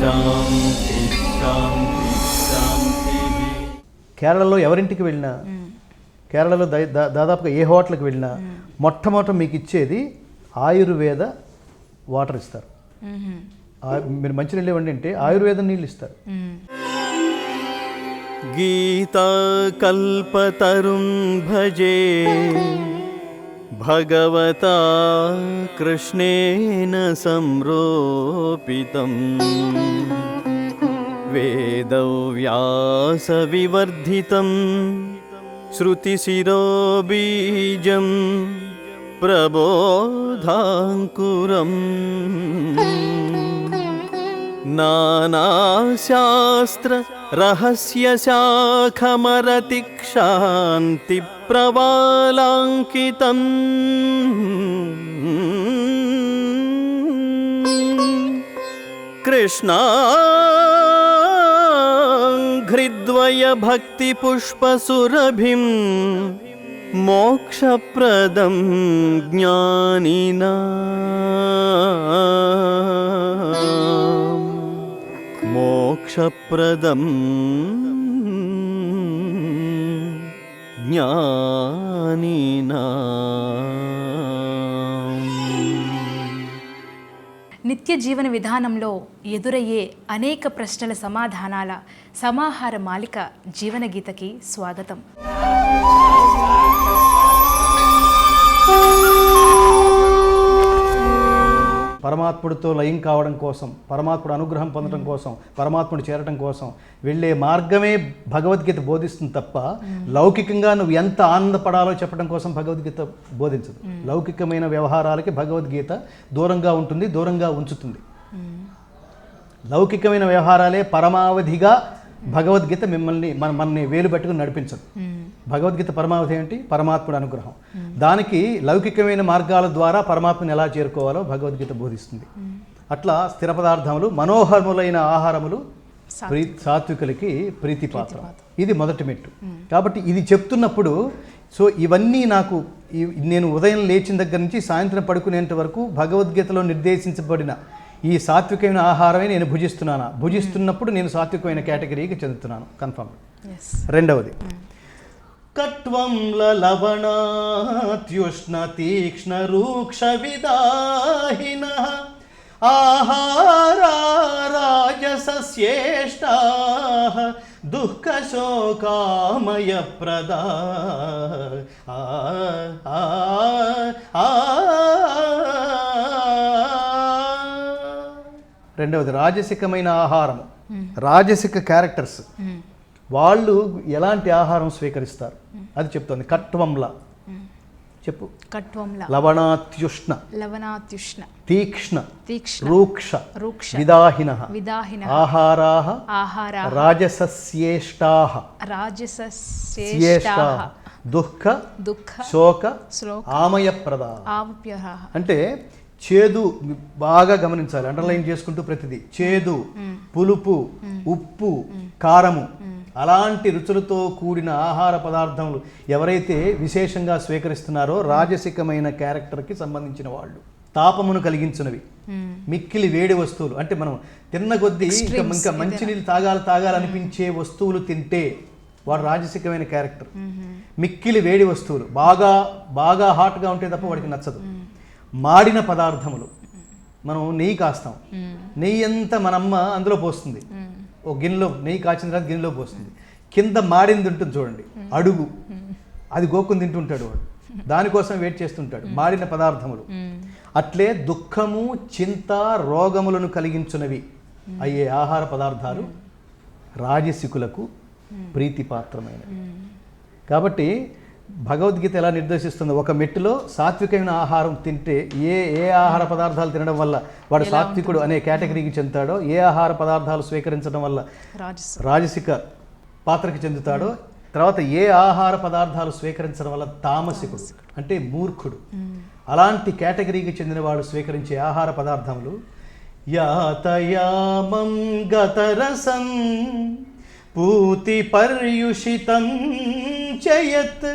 శాంతి శాంతి శాంతి. కేరళలో ఎవరింటికి వెళ్ళినా, కేరళలో దాదాపుగా ఏ హోటల్కి వెళ్ళినా మొట్టమొదట మీకు ఇచ్చేది ఆయుర్వేద వాటర్ ఇస్తారు. మీరు మంచినీళ్ళు ఇవ్వండి అంటే ఆయుర్వేద నీళ్ళు ఇస్తారు. గీతా కల్పతరుం భజే భగవతా కృష్ణేన సంరోపితం వేదవ్యాస వివర్ధితం శృతిశిరోబీజం ప్రబోధాంకురం నానాశాస్త్ర రహస్య శాఖమరతిక్షాంతి ప్రవాలాంకితం కృష్ణాంఘ్రిద్వయ భక్తి పుష్పసురభిం మోక్షప్రదం జ్ఞానినాం మోక్షప్రదం జ్ఞానినాం. నిత్య జీవన విధానంలో ఎదురయ్యే అనేక ప్రశ్నల సమాధానాల సమాహార మాలిక జీవన గీతకి స్వాగతం. పరమాత్ముడితో లయం కావడం కోసం, పరమాత్ముడు అనుగ్రహం పొందడం కోసం, పరమాత్ముడు చేరడం కోసం వెళ్ళే మార్గమే భగవద్గీత బోధిస్తుంది తప్ప లౌకికంగా నువ్వు ఎంత ఆనందపడాలో చెప్పడం కోసం భగవద్గీత బోధించదు. లౌకికమైన వ్యవహారాలకి భగవద్గీత దూరంగా ఉంటుంది, దూరంగా ఉంచుతుంది. లౌకికమైన వ్యవహారాలే పరమావధిగా భగవద్గీత మనల్ని వేలు పట్టుకుని నడిపించదు. భగవద్గీత పరమావధి ఏంటి? పరమాత్ముడు అనుగ్రహం. దానికి లౌకికమైన మార్గాల ద్వారా పరమాత్మని ఎలా చేరుకోవాలో భగవద్గీత బోధిస్తుంది. అట్లా స్థిర పదార్థములు, మనోహరములైన ఆహారములు సాత్వికులకి ప్రీతిపాత్రం. ఇది మొదటి మెట్టు. కాబట్టి ఇది చెప్తున్నప్పుడు సో ఇవన్నీ నాకు నేను ఉదయం లేచిన దగ్గర నుంచి సాయంత్రం పడుకునేంత వరకు భగవద్గీతలో నిర్దేశించబడిన ఈ సాత్వికమైన ఆహారమే నేను భుజిస్తున్నప్పుడు నేను సాత్వికమైన కేటగిరీకి చెందుతున్నాను, కన్ఫర్మ్. రెండవది కట్వం లవణాత్యుష్ణ తీక్ష్ణ రూక్ష విదాహిన ఆహారా రాజసస్యేష్టా దుఃఖ శోకామయ ప్రదా. రెండవది రాజసికమైన ఆహారము, రాజసిక క్యారెక్టర్స్, వాళ్ళు ఎలాంటి ఆహారం స్వీకరిస్తారు అది చెప్తుంది. కట్వంలా చెప్పు. కట్వంలా లవణాత్యుష్ణ తీక్ష్ణ రూక్ష విదాహిన ఆహారాః రాజసస్యేష్టాః దుఃఖ శోక ఆమయప్రదాః. అంటే చేదు బాగా గమనించాలి, అండర్లైన్ చేసుకుంటూ ప్రతిదీ. చేదు, పులుపు, ఉప్పు, కారము అలాంటి రుచులతో కూడిన ఆహార పదార్థములు ఎవరైతే విశేషంగా స్వీకరిస్తున్నారో రాజసికమైన క్యారెక్టర్కి సంబంధించిన వాళ్ళు. తాపమును కలిగించినవి, మిక్కిలి వేడి వస్తువులు, అంటే మనం తిన్న కొద్దీ ఇంకా మంచినీళ్ళు తాగాలనిపించే వస్తువులు తింటే వాడు రాజసికమైన క్యారెక్టర్. మిక్కిలి వేడి వస్తువులు, బాగా హాట్గా ఉంటే తప్ప వాడికి నచ్చదు. మాడిన పదార్థములు, మనం నెయ్యి కాస్తాం, నెయ్యి అంతా మనమ్మ అందులో పోస్తుంది, ఓ గిన్నెలో నెయ్యి కాచిన తర్వాత గిన్నెలో పోస్తుంది, కింద మాడింది ఉంటుంది చూడండి అడుగు, అది గోక్కుని తింటుంటాడు వాడు, దానికోసం వెయిట్ చేస్తుంటాడు. మాడిన పదార్థములు. అట్లే దుఃఖము, చింత, రోగములను కలిగించునవి అయ్యే ఆహార పదార్థాలు రాజసికులకు ప్రీతిపాత్రమైనవి. కాబట్టి భగవద్గీత ఎలా నిర్దేశిస్తుంది, ఒక మెట్టులో సాత్వికమైన ఆహారం తింటే ఏ ఆహార పదార్థాలు తినడం వల్ల వాడు సాత్వికుడు అనే కేటగిరీకి చెందుతాడో, ఏ ఆహార పదార్థాలు స్వీకరించడం వల్ల రాజసిక పాత్రకి చెందుతాడో, తర్వాత ఏ ఆహార పదార్థాలు స్వీకరించడం వల్ల తామసికుడు అంటే మూర్ఖుడు, అలాంటి కేటగిరీకి చెందిన వాడు స్వీకరించే ఆహార పదార్థములు యాతయామం గతరసం పూతి పర్యుషితం చయత్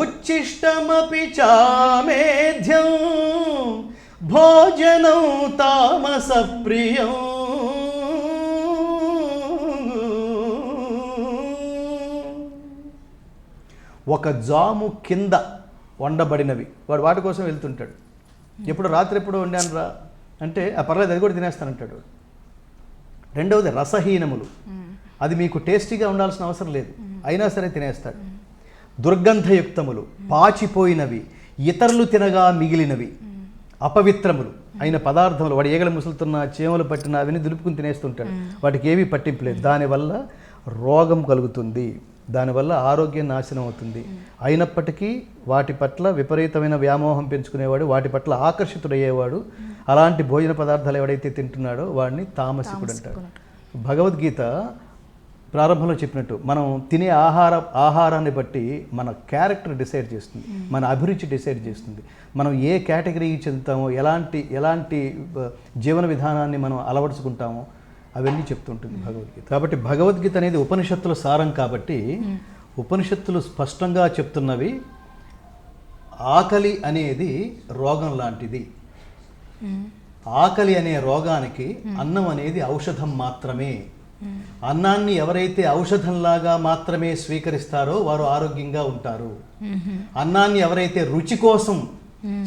ఉచ్చిష్టమపి చామేధ్యం భోజనం తామస ప్రియం ఒక జాము కింద వండబడినవి వాడు వాటి కోసం వెళ్తుంటాడు. ఎప్పుడు రాత్రి ఎప్పుడు వండాను రా అంటే పర్లేదు అది కూడా తినేస్తానంటాడు. రెండవది రసహీనములు, అది మీకు టేస్టీగా ఉండాల్సిన అవసరం లేదు, అయినా సరే తినేస్తాడు. దుర్గంధయుక్తములు, పాచిపోయినవి, ఇతరులు తినగా మిగిలినవి, అపవిత్రములు అయిన పదార్థములు, వాడు ఈగలు ముసులుతున్న, చీమలు పట్టిన అవన్నీ దులుపుకుని తినేస్తుంటాడు. వాటికి ఏమీ పట్టింపు లేదు. దానివల్ల రోగం కలుగుతుంది, దానివల్ల ఆరోగ్యం నాశనం అవుతుంది. అయినప్పటికీ వాటి పట్ల విపరీతమైన వ్యామోహం పెంచుకునేవాడు, వాటి పట్ల ఆకర్షితుడయ్యేవాడు, అలాంటి భోజన పదార్థాలు ఎవడైతే తింటున్నాడో వాడిని తామసికుడు అంటాడు. భగవద్గీత ప్రారంభంలో చెప్పినట్టు మనం తినే ఆహారాన్ని బట్టి మన క్యారెక్టర్ డిసైడ్ చేస్తుంది, మన అభిరుచి డిసైడ్ చేస్తుంది, మనం ఏ కేటగిరీకి చెందుతామో, ఎలాంటి జీవన విధానాన్ని మనం అలవరుచుకుంటామో అవన్నీ చెప్తుంటుంది భగవద్గీత. కాబట్టి భగవద్గీత అనేది ఉపనిషత్తుల సారం కాబట్టి ఉపనిషత్తులు స్పష్టంగా చెప్తున్నవి ఆకలి అనేది రోగం లాంటిది. ఆకలి అనే రోగానికి అన్నం అనేది ఔషధం మాత్రమే. అన్నాన్ని ఎవరైతే ఔషధంలాగా మాత్రమే స్వీకరిస్తారో వారు ఆరోగ్యంగా ఉంటారు. అన్నాన్ని ఎవరైతే రుచి కోసం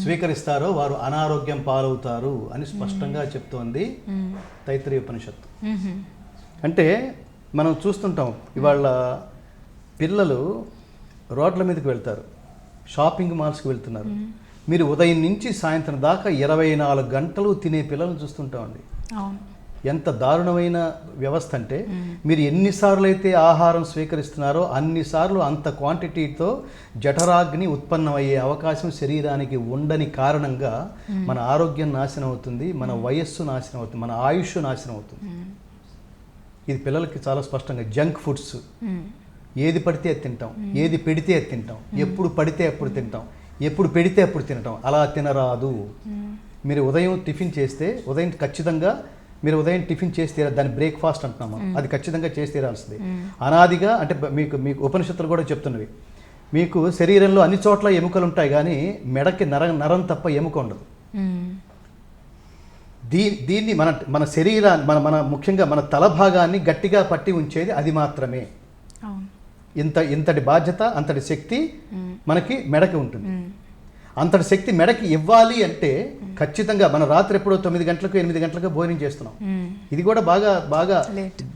స్వీకరిస్తారో వారు అనారోగ్యం పాలవుతారు అని స్పష్టంగా చెప్తోంది తైత్రీయ ఉపనిషత్తు. అంటే మనం చూస్తుంటాం ఇవాళ పిల్లలు రోడ్ల మీదకి వెళ్తారు, షాపింగ్ మాల్స్కి వెళ్తున్నారు. మీరు ఉదయం నుంచి సాయంత్రం దాకా 24 గంటలు తినే పిల్లలను చూస్తుంటామండి. ఎంత దారుణమైన వ్యవస్థ అంటే మీరు ఎన్నిసార్లు అయితే ఆహారం స్వీకరిస్తున్నారో అన్నిసార్లు అంత క్వాంటిటీతో జఠరాగ్ని ఉత్పన్నమయ్యే అవకాశం శరీరానికి ఉండని కారణంగా మన ఆరోగ్యం నాశనం అవుతుంది, మన వయస్సు నాశనం అవుతుంది, మన ఆయుష్ నాశనం అవుతుంది. ఇది పిల్లలకి చాలా స్పష్టంగా జంక్ ఫుడ్స్, ఏది పడితే అది తింటాం, ఏది పెడితే అది తింటాం, ఎప్పుడు పడితే అప్పుడు తింటాం, ఎప్పుడు పెడితే అప్పుడు తినటం. అలా తినరాదు. మీరు ఉదయం టిఫిన్ చేస్తే ఖచ్చితంగా మీరు ఉదయం టిఫిన్ చేసి తీరాలి, దాన్ని బ్రేక్ఫాస్ట్ అంటున్నాము, అది ఖచ్చితంగా చేసి తీరాల్సింది. అనాదిగా అంటే మీకు ఉపనిషత్తులు కూడా చెప్తున్నవి, మీకు శరీరంలో అన్ని చోట్ల ఎముకలు ఉంటాయి కానీ మెడకి నరం తప్ప ఎముక ఉండదు. దీన్ని మన శరీరాన్ని మన ముఖ్యంగా మన తల భాగాన్ని గట్టిగా పట్టి ఉంచేది అది మాత్రమే. ఇంతటి బాధ్యత, అంతటి శక్తి మనకి మెడకి ఉంటుంది. అంతటి శక్తి మెడకి ఇవ్వాలి అంటే ఖచ్చితంగా మనం రాత్రి ఎప్పుడో 9 గంటలకు 8 గంటలకు భోజనం చేస్తున్నాం. ఇది కూడా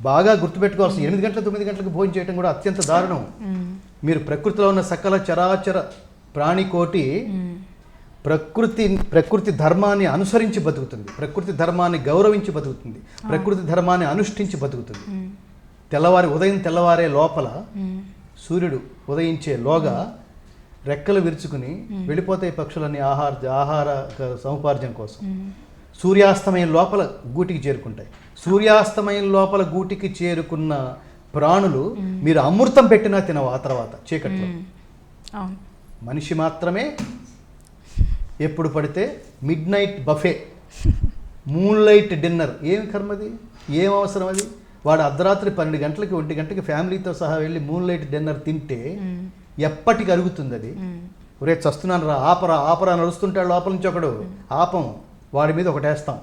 బాగా గుర్తుపెట్టుకోవాల్సింది. 8 గంటలకు 9 గంటలకు భోజనం చేయడం కూడా అత్యంత దారుణం. మీరు ప్రకృతిలో ఉన్న సకల చరాచర ప్రాణికోటి ప్రకృతి ధర్మాన్ని అనుసరించి బతుకుతుంది, ప్రకృతి ధర్మాన్ని గౌరవించి బతుకుతుంది, ప్రకృతి ధర్మాన్ని అనుష్ఠించి బతుకుతుంది. ఉదయం తెల్లవారే లోపల సూర్యుడు ఉదయించే లోగా రెక్కలు విరుచుకుని వెళ్ళిపోతాయి పక్షులన్నీ ఆహార సముపార్జన కోసం. సూర్యాస్తమయం లోపల గూటికి చేరుకుంటాయి. సూర్యాస్తమయం లోపల గూటికి చేరుకున్న ప్రాణులు మీరు అమృతం పెట్టినా తినవు ఆ తర్వాత చీకట్లో. మనిషి మాత్రమే ఎప్పుడు పడితే mid night buffet, moon light dinner. ఏం కర్మది, ఏం అవసరం అది? వాడు అర్ధరాత్రి 12 గంటలకి 1 గంటకి ఫ్యామిలీతో సహా వెళ్ళి మూన్ లైట్ డిన్నర్ తింటే ఎప్పటికి అరుగుతుంది అది? ఒరే చస్తున్నాను రా, ఆపరా నడుస్తుంటాడు లోపల నుంచి ఒకడు, ఆపం, వాడి మీద ఒకటేస్తాం,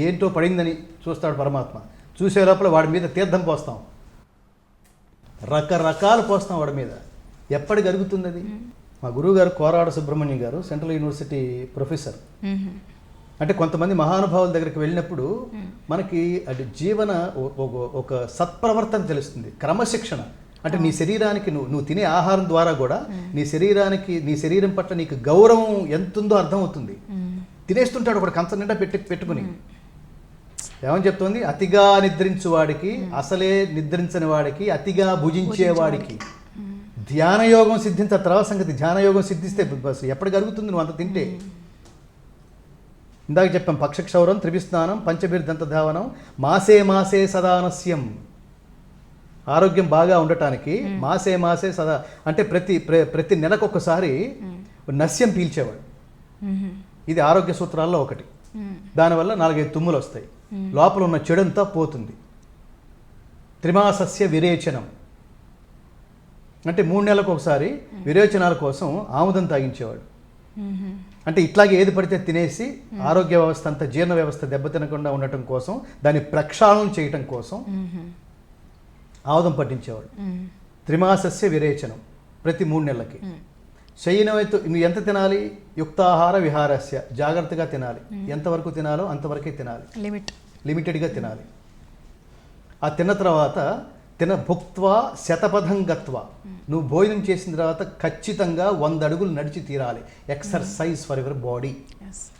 ఏంటో పడిందని చూస్తాడు పరమాత్మ. చూసే లోపల వాడి మీద తీర్థం పోస్తాం, రకరకాలు పోస్తాం వాడి మీద. ఎప్పటికి అరుగుతుంది అది? మా గురువు గారు కోరాడ సుబ్రహ్మణ్యం గారు సెంట్రల్ యూనివర్సిటీ ప్రొఫెసర్. అంటే కొంతమంది మహానుభావుల దగ్గరికి వెళ్ళినప్పుడు మనకి అది జీవన ఒక సత్ప్రవర్తన తెలుస్తుంది, క్రమశిక్షణ. అంటే నీ శరీరానికి నువ్వు తినే ఆహారం ద్వారా కూడా నీ శరీరం పట్ల నీకు గౌరవం ఎంతుందో అర్థమవుతుంది. తినేస్తుంటాడు ఒకటి కంచం నిండా పెట్టుకుని. ఏమని చెప్తోంది? అతిగా నిద్రించువాడికి, అసలే నిద్రించని వాడికి, అతిగా భుజించేవాడికి ధ్యానయోగం సిద్ధించ తర్వాత సంగతి. ధ్యానయోగం సిద్ధిస్తే ఎప్పటికి అరుగుతుంది నువ్వు అంత తింటే. ఇందాక చెప్పాం పక్షక్షౌరం, త్రిభిస్నానం, పంచభిర్దంత ధావనం, మాసే సదానస్యం. ఆరోగ్యం బాగా ఉండటానికి మాసే సదా అంటే ప్రతి నెలకు ఒకసారి నస్యం పీల్చేవాడు. ఇది ఆరోగ్య సూత్రాల్లో ఒకటి. దానివల్ల 4-5 తుమ్ములు వస్తాయి, లోపల ఉన్న చెడంతా పోతుంది. త్రిమాసస్య విరేచనం అంటే 3 నెలలకు ఒకసారి విరేచనాల కోసం ఆముదం తాగించేవాడు. అంటే ఇట్లాగే ఏది పడితే తినేసి ఆరోగ్య వ్యవస్థ అంతా, జీర్ణ వ్యవస్థ దెబ్బతినకుండా ఉండటం కోసం, దాన్ని ప్రక్షాళన చేయటం కోసం ఆముదం పట్టించేవాడు. త్రిమాసస్య విరేచనం. ప్రతి 3 నెలలకి. శయనమైతే నువ్వు ఎంత తినాలి? యుక్తాహార విహారస్య, జాగ్రత్తగా తినాలి. ఎంతవరకు తినాలో అంతవరకే తినాలి, లిమిటెడ్గా తినాలి. ఆ తిన్న తర్వాత భుక్త్వా శతపథం గత్వా, నువ్వు భోజనం చేసిన తర్వాత ఖచ్చితంగా 100 అడుగులు నడిచి తీరాలి. Exercise for your body.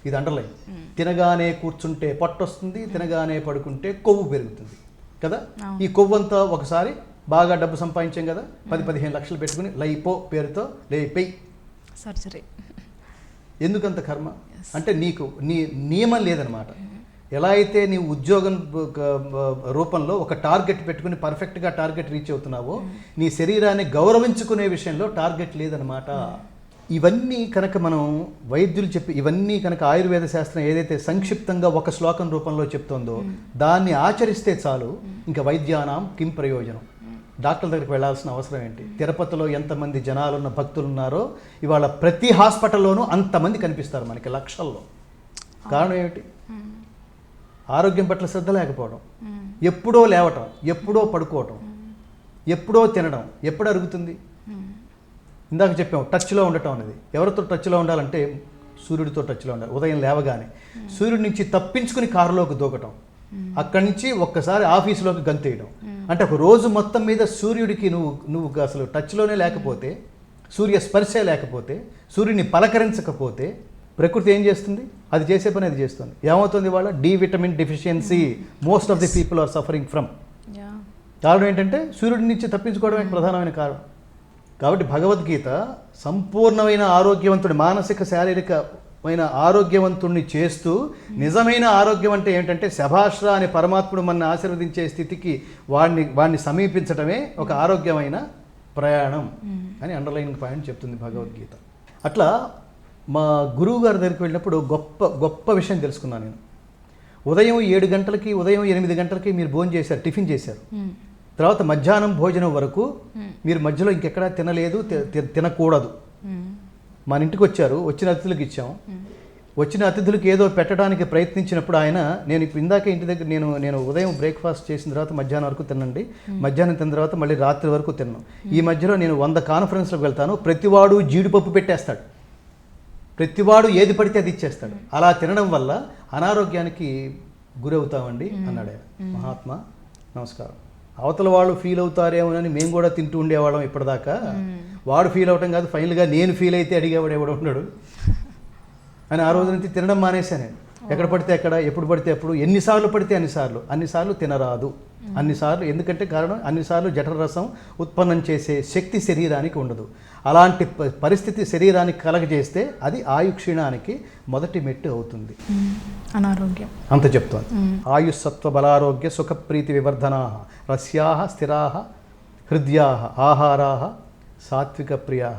ఇది అండర్లైన్. తినగానే కూర్చుంటే పొట్ట వస్తుంది, తినగానే పడుకుంటే కొవ్వు పెరుగుతుంది కదా. ఈ కొవ్వు అంతా ఒకసారి బాగా డబ్బు సంపాదించాం కదా, 10-15 లక్షలు పెట్టుకుని లైపో పేరుతో లేపేయి. సర్జరీ. ఎందుకంత కర్మ అంటే నీకు నియమం లేదనమాట. ఎలా అయితే నీవు ఉద్యోగం రూపంలో ఒక టార్గెట్ పెట్టుకుని పర్ఫెక్ట్గా టార్గెట్ రీచ్ అవుతున్నావో, నీ శరీరాన్ని గౌరవించుకునే విషయంలో టార్గెట్ లేదనమాట. ఇవన్నీ కనుక మనం వైద్యులు చెప్పి, ఇవన్నీ కనుక ఆయుర్వేద శాస్త్రం ఏదైతే సంక్షిప్తంగా ఒక శ్లోకం రూపంలో చెప్తోందో దాన్ని ఆచరిస్తే చాలు. ఇంకా వైద్యానాం కిం ప్రయోజనం. డాక్టర్ దగ్గరికి వెళ్ళాల్సిన అవసరం ఏంటి? తిరుపతిలో ఎంతమంది జనాలున్న భక్తులు ఉన్నారో ఇవాళ ప్రతి హాస్పిటల్లోనూ అంతమంది కనిపిస్తారు మనకి, లక్షల్లో. కారణం ఏమిటి? ఆరోగ్యం పట్ల శ్రద్ధ లేకపోవడం, ఎప్పుడో లేవటం, ఎప్పుడో పడుకోవటం, ఎప్పుడో తినడం. ఎప్పుడు అరుగుతుంది? ఇందాక చెప్పాం టచ్లో ఉండటం అనేది. ఎవరితో టచ్లో ఉండాలంటే సూర్యుడితో టచ్లో ఉండాలి. ఉదయం లేవగానే సూర్యుడి నుంచి తప్పించుకుని కారులోకి దూకటం, అక్కడి నుంచి ఒక్కసారి ఆఫీసులోకి గంతేయడం. అంటే ఒక రోజు మొత్తం మీద సూర్యుడికి నువ్వు అసలు టచ్లోనే లేకపోతే, సూర్య స్పర్శే లేకపోతే, సూర్యుడిని పలకరించకపోతే ప్రకృతి ఏం చేస్తుంది? అది చేసే పని అది చేస్తుంది. ఏమవుతుంది? వాళ్ళ D vitamin deficiency most of the people are suffering from. కారణం ఏంటంటే సూర్యుడి నుంచి తప్పించుకోవడమే ప్రధానమైన కారణం. కాబట్టి భగవద్గీత సంపూర్ణమైన ఆరోగ్యవంతుడి, మానసిక శారీరకమైన ఆరోగ్యవంతుడిని చేస్తూ, నిజమైన ఆరోగ్యం అంటే ఏంటంటే శభాష్రా అని పరమాత్ముడు మన ఆశీర్వదించే స్థితికి వాడిని సమీపించడమే ఒక ఆరోగ్యమైన ప్రయాణం అని అండర్లైన్ పాయింట్ చెప్తుంది భగవద్గీత. అట్లా మా గురువు గారి దగ్గరికి వెళ్ళినప్పుడు గొప్ప విషయం తెలుసుకున్నాను నేను. ఉదయం 7 గంటలకి, ఉదయం 8 గంటలకి మీరు భోజనం చేశారు, టిఫిన్ చేశారు. తర్వాత మధ్యాహ్నం భోజనం వరకు మీరు మధ్యలో ఇంకెక్కడా తినలేదు, తినకూడదు. మన ఇంటికి వచ్చారు, వచ్చిన అతిథులకు ఇచ్చాం. వచ్చిన అతిథులకు ఏదో పెట్టడానికి ప్రయత్నించినప్పుడు ఆయన, నేను ఇప్పుడు ఇందాక ఇంటి దగ్గర నేను ఉదయం బ్రేక్ఫాస్ట్ చేసిన తర్వాత మధ్యాహ్నం వరకు తినండి, మధ్యాహ్నం తిన్న తర్వాత మళ్ళీ రాత్రి వరకు తిన్నాను. ఈ మధ్యలో నేను 100 కాన్ఫరెన్స్లకు వెళ్తాను, ప్రతివాడు జీడిపప్పు పెట్టేస్తాడు, ప్రతివాడు ఏది పడితే అది ఇచ్చేస్తాడు. అలా తినడం వల్ల అనారోగ్యానికి గురవుతామండి అన్నాడు ఆయన. మహాత్మా నమస్కారం. అవతల వాళ్ళు ఫీల్ అవుతారేమోనని మేము కూడా తింటూ ఉండేవాళ్ళం ఇప్పటిదాకా. వాడు ఫీల్ అవటం కాదు, ఫైనల్గా నేను ఫీల్ అయితే అడిగేవాడు ఎవడు ఉన్నాడు అని ఆ రోజు నుంచి తినడం మానేశాను నేను. ఎక్కడ పడితే ఎక్కడ, ఎప్పుడు పడితే ఎప్పుడు, ఎన్నిసార్లు పడితే అన్నిసార్లు తినరాదు. అన్నిసార్లు ఎందుకంటే కారణం, అన్నిసార్లు జఠరరసం ఉత్పన్నం చేసే శక్తి శరీరానికి ఉండదు. అలాంటి పరిస్థితి శరీరానికి కలగజేస్తే అది ఆయుక్షీణానికి మొదటి మెట్టు అవుతుంది, అనారోగ్యం. అంత చెప్తోంది. ఆయుస్సత్వ బలారోగ్య సుఖప్రీతి వివర్ధనా రస్యా స్థిరా హృదయా ఆహారా సాత్విక ప్రియా.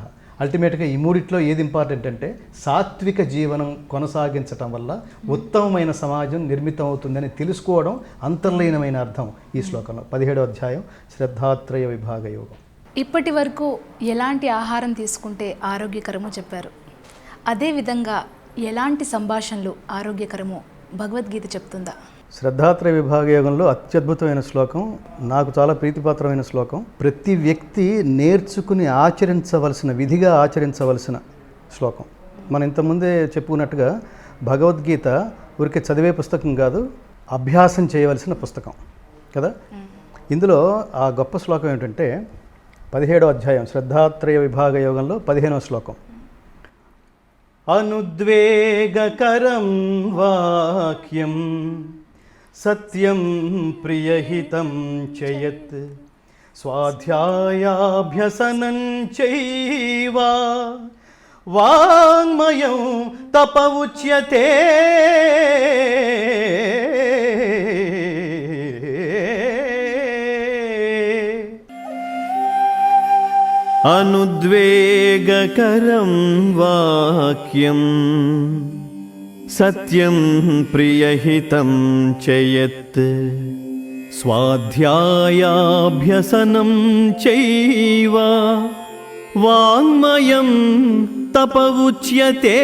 అల్టిమేట్గా ఈ మూడిట్లో ఏది ఇంపార్టెంట్ అంటే సాత్విక జీవనం కొనసాగించటం వల్ల ఉత్తమమైన సమాజం నిర్మితం అవుతుందని తెలుసుకోవడం అంతర్లీనమైన అర్థం ఈ శ్లోకంలో. 17వ అధ్యాయం శ్రద్ధాత్రయ విభాగ యోగం. ఇప్పటి వరకు ఎలాంటి ఆహారం తీసుకుంటే ఆరోగ్యకరమో చెప్పారు. అదేవిధంగా ఎలాంటి సంభాషణలు ఆరోగ్యకరమో భగవద్గీత చెప్తుందా? శ్రద్ధాత్రయ విభాగ యోగంలో అత్యద్భుతమైన శ్లోకం, నాకు చాలా ప్రీతిపాత్రమైన శ్లోకం. ప్రతి వ్యక్తి నేర్చుకుని ఆచరించవలసిన, విధిగా ఆచరించవలసిన శ్లోకం. మనం ఇంతకుముందే చెప్పుకున్నట్టుగా భగవద్గీత ఊరికే చదివే పుస్తకం కాదు, అభ్యాసం చేయవలసిన పుస్తకం కదా. ఇందులో ఆ గొప్ప శ్లోకం ఏమిటంటే 17వ అధ్యాయం శ్రద్ధాత్రయ విభాగ యోగంలో 15వ శ్లోకం. అనుద్వేగకరం వాక్యం సత్యం ప్రియహితం చయత్ స్వాధ్యాయాభ్యసనం చైవ వాంగ్మయం తప ఉచ్యతే. అనుద్వేగకరం వాక్యం సత్యం ప్రియహితం చయత్ స్వాధ్యాయాభ్యసనం చైవ వాంగ్మయం తప ఉచ్యతే.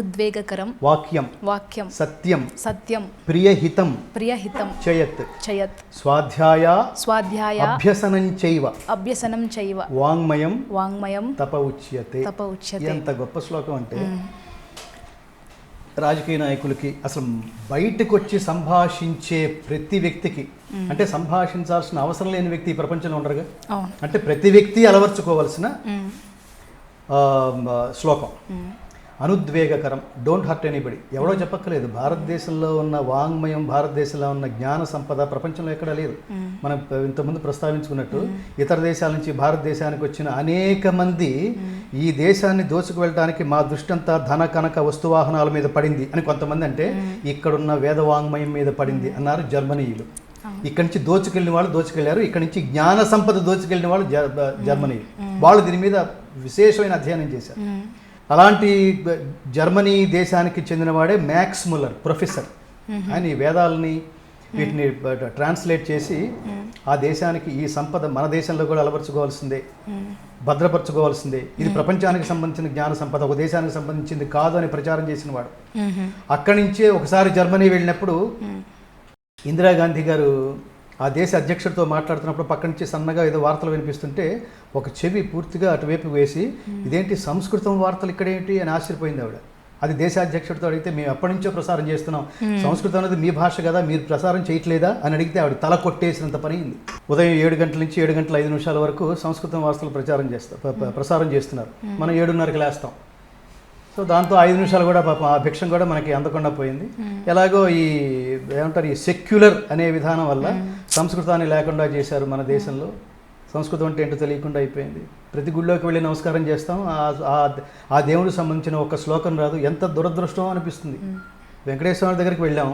అనుద్వేగకరం వాక్యం వాక్యం సత్యం సత్యం ప్రియహితం ప్రియహితం చేయత్ చయత్ స్వాధ్యాయ స్వాధ్యాయ అభ్యసనం చైవ అభ్యసనం చైవ వాంగ్మయం వాంగ్మయం తప ఉచ్యతే. తప ఉచ్యతే. ఎంత గొప్ప శ్లోకం అంటే రాజకీయ నాయకులకి అసలు బయటకు వచ్చి సంభాషించే ప్రతి వ్యక్తికి, అంటే సంభాషించాల్సిన అవసరం లేని వ్యక్తి ఈ ప్రపంచంలో ఉండరుగా. అవును. అంటే ప్రతి వ్యక్తి అలవర్చుకోవాల్సిన శ్లోకం. అనుద్వేగకరం, డోంట్ హర్ట్ ఎనీబడి. ఎవడో చెప్పక్కలేదు. భారతదేశంలో ఉన్న వాంగ్మయం, భారతదేశంలో ఉన్న జ్ఞాన సంపద ప్రపంచంలో ఎక్కడా లేదు. మనం ఇంతకుముందు ప్రస్తావించుకున్నట్టు ఇతర దేశాల నుంచి భారతదేశానికి వచ్చిన అనేక మంది ఈ దేశాన్ని దోచుకు వెళ్ళడానికి మా దృష్టి అంతా ధన కనక వస్తువాహనాల మీద పడింది అని కొంతమంది అంటే, ఇక్కడున్న వేదవాంగ్మయం మీద పడింది అన్నారు జర్మనీయులు. ఇక్కడి నుంచి దోచుకెళ్ళిన వాళ్ళు దోచుకెళ్ళారు, ఇక్కడి నుంచి జ్ఞాన సంపద దోచుకెళ్ళిన వాళ్ళు జర్మనీయులు. వాళ్ళు దీని మీద విశేషమైన అధ్యయనం చేశారు. అలాంటి జర్మనీ దేశానికి చెందినవాడే మ్యాక్స్ ముల్లర్, ప్రొఫెసర్. ఆయన ఈ వేదాలని వీటిని ట్రాన్స్లేట్ చేసి ఆ దేశానికి ఈ సంపద మన దేశంలో కూడా అలవర్చుకోవాల్సిందే, భద్రపరచుకోవాల్సిందే, ఇది ప్రపంచానికి సంబంధించిన జ్ఞాన సంపద, ఒక దేశానికి సంబంధించింది కాదు అని ప్రచారం చేసిన వాడు. అక్కడి నుంచే ఒకసారి జర్మనీ వెళ్ళినప్పుడు ఇందిరాగాంధీ గారు ఆ దేశ అధ్యక్షుడితో మాట్లాడుతున్నప్పుడు పక్క నుంచి సన్నగా ఏదో వార్తలు వినిపిస్తుంటే ఒక చెవి పూర్తిగా అటువైపు వేసి, ఇదేంటి సంస్కృతం వార్తలు ఇక్కడేంటి అని ఆశ్చర్యపోయింది ఆవిడ. అది దేశాధ్యక్షుడితో అడిగితే, మేము ఎప్పటి నుంచో ప్రసారం చేస్తున్నాం, సంస్కృతం అనేది మీ భాష కదా, మీరు ప్రసారం చేయట్లేదా అని అడిగితే ఆవిడ తల కొట్టేసినంత పని అయింది. ఉదయం 7 గంటల నుంచి 7:05 వరకు సంస్కృతం వార్తలు ప్రసారం చేస్తున్నారు. మనం 7:30కి లేస్తాం. సో దాంతో 5 నిమిషాలు కూడా పాపం ఆ భిక్షం కూడా మనకి అందకుండా పోయింది. ఎలాగో ఈ ఏమంటారు, ఈ సెక్యులర్ అనే విధానం వల్ల సంస్కృతాన్ని లేకుండా చేశారు మన దేశంలో. సంస్కృతం అంటే ఏంటో తెలియకుండా అయిపోయింది. ప్రతి గుళ్ళోకి వెళ్ళి నమస్కారం చేస్తాం, ఆ దేవుడికి సంబంధించిన ఒక శ్లోకం రాదు. ఎంత దురదృష్టం అనిపిస్తుంది. వెంకటేశ్వర దగ్గరికి వెళ్ళాం,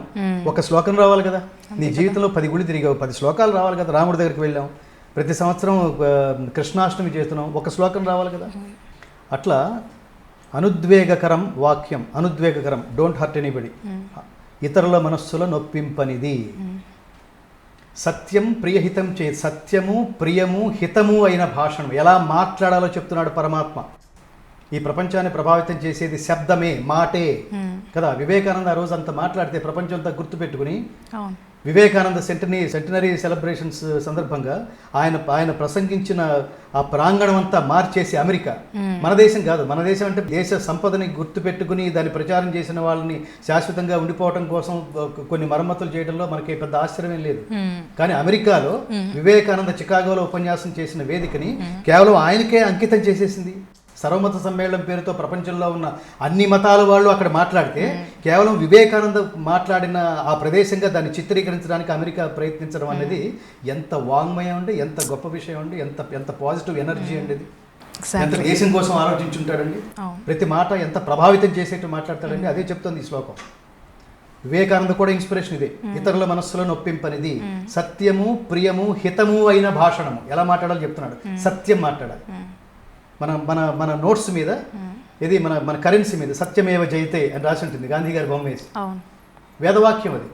ఒక శ్లోకం రావాలి కదా. నీ జీవితంలో 10 గుళ్ళు తిరిగావు, 10 శ్లోకాలు రావాలి కదా. రాముడి దగ్గరికి వెళ్ళాం, ప్రతి సంవత్సరం కృష్ణాష్టమి చేస్తున్నాం, ఒక శ్లోకం రావాలి కదా. అట్లా అనుద్వేగకరం వాక్యం, అనుద్వేగకరం, డోంట్ హర్ట్ ఎనీబడి, ఇతరుల మనస్సుల నొప్పింపనిది. సత్యం ప్రియహితం చే, సత్యము ప్రియము హితము అయిన భాషణం. ఎలా మాట్లాడాలో చెప్తున్నాడు పరమాత్మ. ఈ ప్రపంచాన్ని ప్రభావితం చేసేది శబ్దమే, మాటే కదా. వివేకానంద ఆ రోజు అంత మాట్లాడితే ప్రపంచం అంతా గుర్తుపెట్టుకుని, వివేకానంద సెంటనరీ సెలబ్రేషన్స్ సందర్భంగా ఆయన ప్రసంగించిన ఆ ప్రాంగణం అంతా మార్చేసి అమెరికా, మన దేశం కాదు, మన దేశం అంటే దేశ సంపదని గుర్తుపెట్టుకుని దాన్ని ప్రచారం చేసిన వాళ్ళని శాశ్వతంగా ఉండిపోవటం కోసం కొన్ని మరమ్మతులు చేయడంలో మనకి పెద్ద ఆశ్చర్యం లేదు. కానీ అమెరికాలో వివేకానంద చికాగోలో ఉపన్యాసం చేసిన వేదికని కేవలం ఆయనకే అంకితం చేసేసింది. సర్వమత సమ్మేళనం పేరుతో ప్రపంచంలో ఉన్న అన్ని మతాల వాళ్ళు అక్కడ మాట్లాడితే, కేవలం వివేకానంద మాట్లాడిన ఆ ప్రదేశంగా దాన్ని చిత్రీకరించడానికి అమెరికా ప్రయత్నించడం అనేది ఎంత వాంగ్మయం అండి, ఎంత గొప్ప విషయం అండి, ఎంత పాజిటివ్ ఎనర్జీ అండి. ఇది ఎంత దేశం కోసం ఆలోచించుంటాడండి. ప్రతి మాట ఎంత ప్రభావితం చేసేట్టు మాట్లాడతాడండి. అదే చెప్తుంది ఈ శ్లోకం. వివేకానంద కూడా ఇన్స్పిరేషన్ ఇదే. ఇతరుల మనస్సులో నొప్పింపనిది, సత్యము ప్రియము హితము అయిన భాషణము. ఎలా మాట్లాడాలో చెప్తున్నాడు. సత్యం మాట్లాడాలి. మన నోట్స్ మీద, ఇది మన కరెన్సీ మీద సత్యమేవ జయతే అని రాసి ఉంటుంది, గాంధీ గారి బొమ్మ వేసి. వేదవాక్యం అది.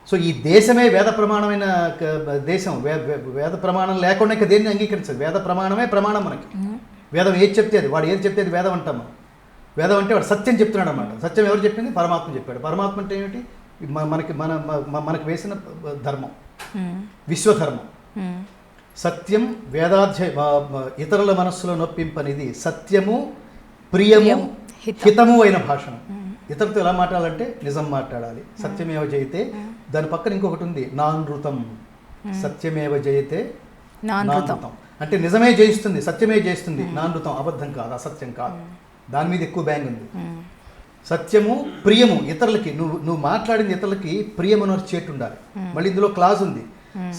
సో ఈ దేశమే వేద ప్రమాణమైన దేశం. వేద ప్రమాణం లేకుండా ఇంకా దేన్ని అంగీకరించదు. వేద ప్రమాణమే ప్రమాణం మనకి. వేదం ఏది చెప్తే అది, వాడు ఏది చెప్తే అది వేదం అంటాం మనం. వేదం అంటే వాడు సత్యం చెప్తున్నాడు అన్నమాట. సత్యం ఎవరు చెప్పింది? పరమాత్మ చెప్పాడు. పరమాత్మ అంటే ఏమిటి? మనకి వేసిన ధర్మం, విశ్వధర్మం. సత్యం ఇతరుల మనస్సులో నొప్పింపనిది, సత్యము ప్రియము హితము అయిన భాషణం. ఇతరులతో ఎలా మాట్లాడాలంటే నిజం మాట్లాడాలి. సత్యమేవ జయతే. దాని పక్కన ఇంకొకటి ఉంది, నానృతం. సత్యమేవ జయతే నానృతం అంటే నిజమే జయిస్తుంది, సత్యమే జయిస్తుంది. నానృతం అబద్ధం కాదు, అసత్యం కాదు. దాని మీద ఎక్కువ బ్యాంగ్ ఉంది. సత్యము ప్రియము, ఇతరులకి నువ్వు మాట్లాడింది ఇతరులకి ప్రియమనర్చేట్టు ఉండాలి. మళ్ళీ ఇందులో క్లాజ్ ఉంది.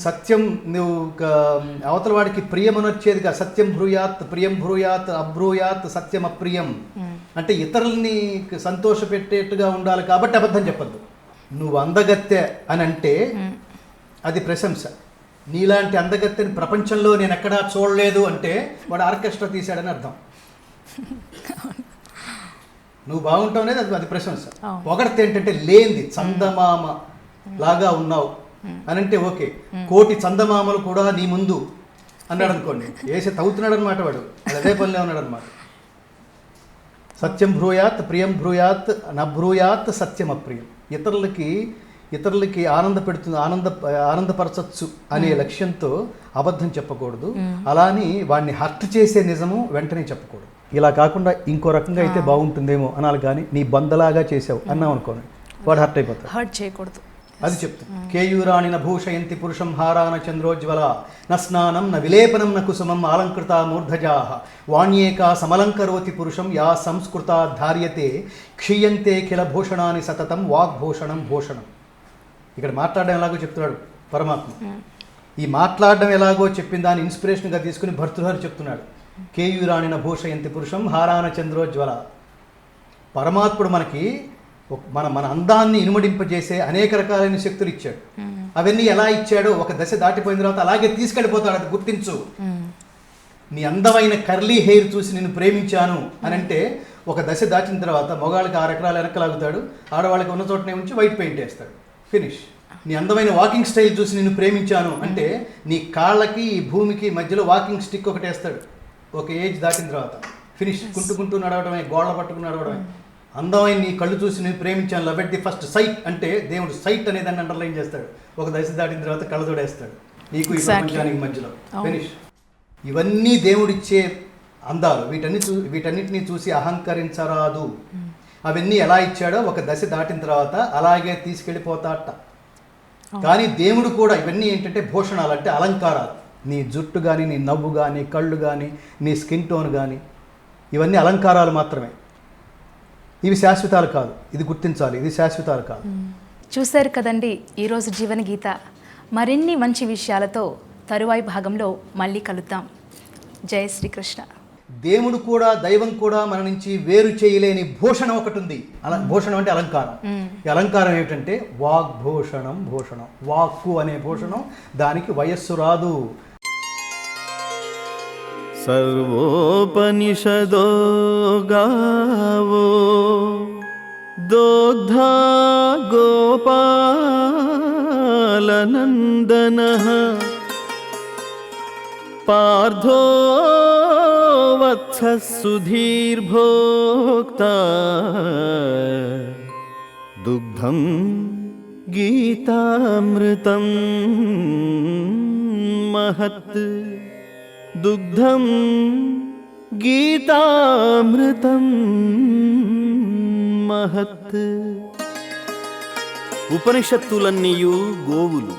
సత్యం నువ్వు అవతల వాడికి ప్రియమనొచ్చేదిగా, సత్యం భ్రూయాత్ ప్రియం భ్రూయాత్ అబ్రూయాత్ సత్యం అప్రియం అంటే ఇతరుల్ని సంతోష పెట్టేట్టుగా ఉండాలి. కాబట్టి అబద్ధం చెప్పద్దు. నువ్వు అందగత్తె అని అంటే అది ప్రశంస. నీలాంటి అందగత్తెని ప్రపంచంలో నేను ఎక్కడా చూడలేదు అంటే వాడు ఆర్కెస్ట్రా తీశాడని అర్థం. నువ్వు బాగుంటావు అనేది అది ప్రశంస. పొగడితే ఏంటంటే లేనిది, చందమామ లాగా ఉన్నావు అని అంటే ఓకే. 1,000,000 చందమామలు కూడా నీ ముందు అన్నాడు అనుకోండి, వేసి తవ్వుతున్నాడు అనమాట వాడు. అదే పనిలో ఉన్నాడు అనమాట. సత్యం బ్రూయాత్ ప్రియం బ్రూయాత్ నబ్రూయాత్ సత్యం అప్రియం. ఇతరులకి ఆనందపరచచ్చు అనే లక్ష్యంతో అబద్ధం చెప్పకూడదు. అలాని వాడిని హర్ట్ చేసే నిజము వెంటనే చెప్పకూడదు. ఇలా కాకుండా ఇంకో రకంగా అయితే బాగుంటుందేమో అనాలి, కానీ నీ బందలాగా చేసావు అన్నావు అనుకోండి, వాడు హర్ట్ అయిపోతాడు. హర్ట్ చేయకూడదు. అది చెప్తుంది. కేయూరాణి నభూషయంతి పురుషం హారాన చంద్రోజ్వల న స్నానం న విలేపనం న కుసుమం ఆలంకృత మూర్ధజా వాణ్యేకా సమలంకరోతి పురుషం యా సంస్కృత ధార్యతే క్షీయంతే కిల భూషణాన్ని సతతం వాగ్భూషణం భూషణం. ఇక్కడ మాట్లాడడం ఎలాగో చెప్తున్నాడు పరమాత్మ. ఈ మాట్లాడడం ఎలాగో చెప్పిన దాన్ని ఇన్స్పిరేషన్గా తీసుకుని భర్తృహరి చెప్తున్నాడు. కేయూరాణి నభూషయంతి పురుషం హారాన చంద్రోజ్వల. పరమాత్ముడు మనకి మన అందాన్ని ఇనుమడింపజేసే అనేక రకాలైన శక్తులు ఇచ్చాడు. అవన్నీ ఎలా ఇచ్చాడో ఒక దశ దాటిపోయిన తర్వాత అలాగే తీసుకెళ్ళిపోతాడు. అది గుర్తించు. నీ అందమైన కర్లీ హెయిర్ చూసి నేను ప్రేమించాను అని అంటే ఒక దశ దాటిన తర్వాత మగవాళ్ళకి 6 ఎకరాలు వెనక్కలాగుతాడు, ఆడవాళ్ళకి ఉన్న చోటనే ఉంచి వైట్ పెయింట్ వేస్తాడు, ఫినిష్. నీ అందమైన వాకింగ్ స్టైల్ చూసి నేను ప్రేమించాను అంటే నీ కాళ్ళకి ఈ భూమికి మధ్యలో వాకింగ్ స్టిక్ ఒకటి వేస్తాడు. ఒక ఏజ్ దాటిన తర్వాత ఫినిష్. కుంటూ నడవడమే, గోళ్ళ పట్టుకుని నడవడమే. అందమైన నీ కళ్ళు చూసి నేను ప్రేమించాను, love at the first sight అంటే దేవుడు సైట్ అనే దాన్ని అండర్లైన్ చేస్తాడు. ఒక దశ దాటిన తర్వాత కళ్ళతోడేస్తాడు నీకు ఈ ప్రపంచానికి మధ్యలో, ఫినిష్. ఇవన్నీ దేవుడిచ్చే అందాలు. వీటన్నిటిని చూసి అహంకరించరాదు. అవన్నీ ఎలా ఇచ్చాడో ఒక దశ దాటిన తర్వాత అలాగే తీసుకెళ్ళిపోతాట. కానీ దేవుడు కూడా ఇవన్నీ ఏంటంటే భూషణాలు, అంటే అలంకారాలు. నీ జుట్టు కానీ, నీ నవ్వు కానీ, కళ్ళు కానీ, నీ స్కిన్ టోన్ కానీ, ఇవన్నీ అలంకారాలు మాత్రమే. ఇవి శాశ్వతాలు కాదు. ఇది గుర్తించాలి, ఇది శాశ్వతాలు కాదు. చూశారు కదండి ఈరోజు జీవన గీత. మరిన్ని మంచి విషయాలతో తరువాయి భాగంలో మళ్ళీ కలుద్దాం. జయ శ్రీకృష్ణ. దేవుడు కూడా దైవం కూడా మన నుంచి వేరు చేయలేని భూషణం ఒకటి ఉంది. భూషణం అంటే అలంకారం. ఈ అలంకారం ఏమిటంటే వాగ్భూషణం. భూషణం వాక్కు అనే భూషణం, దానికి వయస్సు రాదు. సర్వోపనిషదో గావో దోగ్ధా గోపాలనందనః పార్థో వత్సః సుధీర్భోక్తా దుగ్ధం గీతామృతం మహత్. దుగ్ధం గీతామృతం మహత్. ఉపనిషత్తులన్నీయు గోవులు.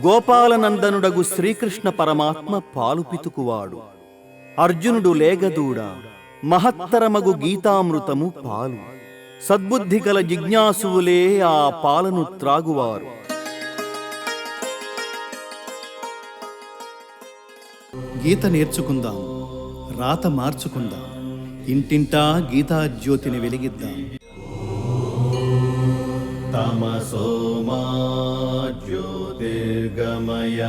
గోపాలనందనుడగు శ్రీకృష్ణ పరమాత్మ పాలు పితుకువాడు. అర్జునుడు లేగదూడ. మహత్తరమగు గీతామృతము పాలు. సద్బుద్ధి గల జిజ్ఞాసువులే ఆ పాలను త్రాగువారు. గీత నేర్చుకుందాం, రాత మార్చుకుందాం, ఇంటింటా గీతా జ్యోతిని వెలిగిద్దాం. తమసో మా జ్యోతిర్గమయ